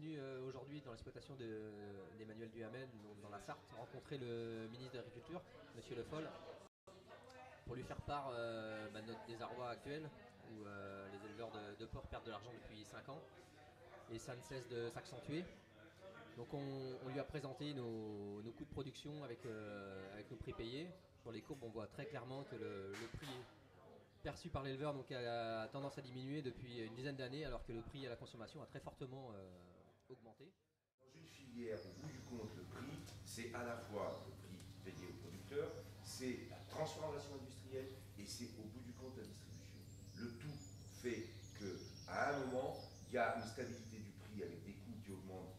venu aujourd'hui dans l'exploitation d'Emmanuel Duhamel, dans la Sarthe, rencontrer le ministre de l'Agriculture, Monsieur Le Foll, pour lui faire part de notre désarroi actuel, où les éleveurs de porc perdent de l'argent depuis 5 ans, et ça ne cesse de s'accentuer. Donc on lui a présenté nos coûts de production avec nos prix payés. Sur les courbes, on voit très clairement que le prix perçu par l'éleveur a tendance à diminuer depuis une dizaine d'années, alors que le prix à la consommation a très fortement augmenté. Dans une filière, au bout du compte, le prix, c'est à la fois le prix payé au producteur, c'est la transformation industrielle et c'est au bout du compte la distribution. Le tout fait qu'à un moment, il y a une stabilité du prix avec des coûts qui augmentent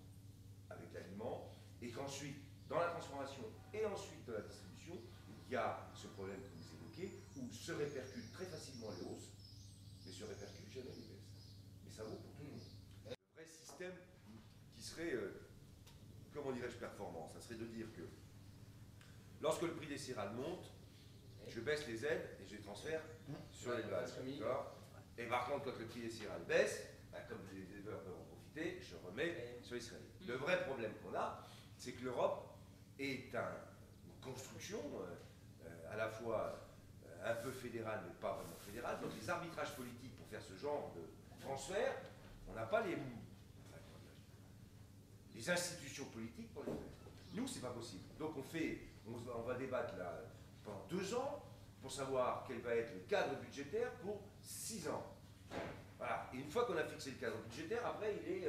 avec l'aliment et qu'ensuite, dans la transformation et ensuite dans la distribution, il y a ce problème que vous évoquez où se répercutent très facilement les hausses, mais se répercutent jamais les baisses. Mais ça vaut pour tout le monde. Le vrai système qui serait, comment dirais-je, performant, ça serait de dire que lorsque le prix des céréales monte, je baisse les aides et je les transfère sur les bases. Et par contre, quand le prix des céréales baisse, comme les éleveurs peuvent en profiter, je remets sur les céréales. Le vrai problème qu'on a, c'est que l'Europe est une construction à la fois un peu fédérale mais pas vraiment fédérale. Donc les arbitrages politiques pour faire ce genre de transfert, on n'a pas les institutions politiques pour les faire. Nous, c'est pas possible. Donc on va débattre là pendant 2 ans pour savoir quel va être le cadre budgétaire pour 6 ans. Voilà. Et une fois qu'on a fixé le cadre budgétaire, après il est...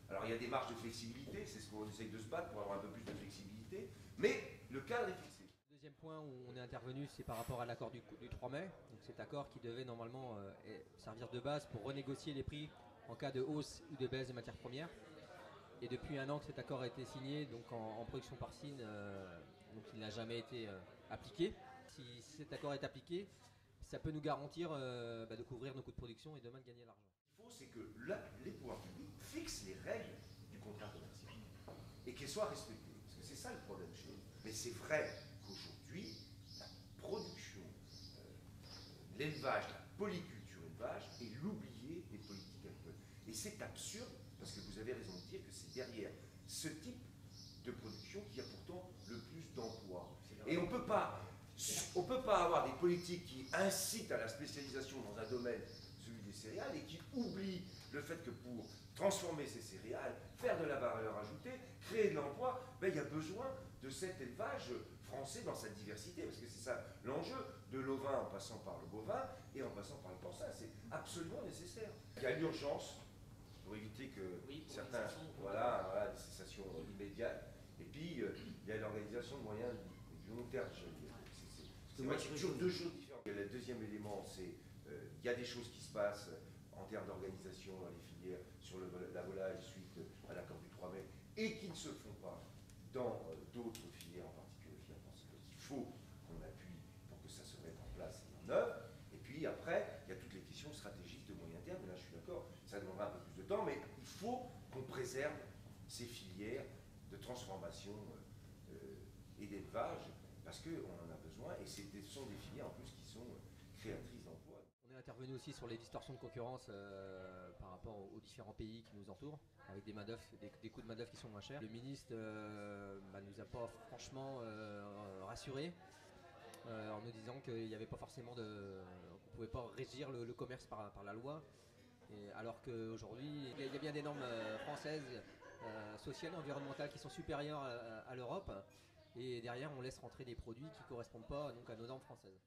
alors il y a des marges de flexibilité, c'est ce qu'on essaye de se battre pour avoir un peu plus de flexibilité, mais le cadre est fixé. Le deuxième point où on est intervenu, c'est par rapport à l'accord du 3 mai. Donc cet accord qui devait normalement servir de base pour renégocier les prix en cas de hausse ou de baisse des matières premières. Et depuis 1 an que cet accord a été signé, donc en production porcine, donc il n'a jamais été appliqué. Si cet accord est appliqué, ça peut nous garantir de couvrir nos coûts de production et demain de gagner l'argent. Ce qu'il faut, c'est que les pouvoirs publics fixent les règles du contrat commercial et qu'elles soient respectées. Parce que c'est ça le problème chez nous. Mais c'est vrai qu'aujourd'hui, la production, l'élevage, la polyculture élevage est l'oublié des politiques agricoles. Et c'est absurde, parce que vous avez raison de dire que c'est derrière ce type de production qu'il y a pourtant le plus d'emplois. Et on ne peut pas avoir des politiques qui incitent à la spécialisation dans un domaine, celui des céréales, et qui oublient le fait que pour transformer ces céréales, faire de la valeur ajoutée, créer de l'emploi, il y a besoin de cet élevage français dans sa diversité, parce que c'est ça l'enjeu, de l'ovin en passant par le bovin et en passant par le porcin, c'est absolument nécessaire. Il y a l'urgence pour éviter que certains, des cessations immédiates, et puis il y a l'organisation de moyens du long terme, je veux dire. C'est toujours 2 choses différentes. Le deuxième élément, c'est il y a des choses qui se passent en termes d'organisation dans les filières, sur la volaille suite à l'accord du 3 mai, et qui ne se font pas dans d'autres filières, en particulier les filières françaises. Il faut qu'on appuie pour que ça se mette en place et en œuvre. Et puis après, il y a toutes les questions stratégiques de moyen terme, et là je suis d'accord, ça demandera un peu plus de temps, mais il faut qu'on préserve ces filières de transformation et d'élevage, parce qu'on en a besoin, et ce sont des filières en plus qui sont créatrices d'emplois. On est intervenu aussi sur les distorsions de concurrence par rapport aux différents pays qui nous entourent, avec des coûts de main-d'œuvre qui sont moins chers. Le ministre nous a pas franchement rassurés en nous disant qu'il n'y avait pas forcément qu'on ne pouvait pas régir le commerce par la loi. Alors qu'aujourd'hui, il y a bien des normes françaises, sociales et environnementales qui sont supérieures à l'Europe. Et derrière, on laisse rentrer des produits qui ne correspondent pas donc, à nos normes françaises.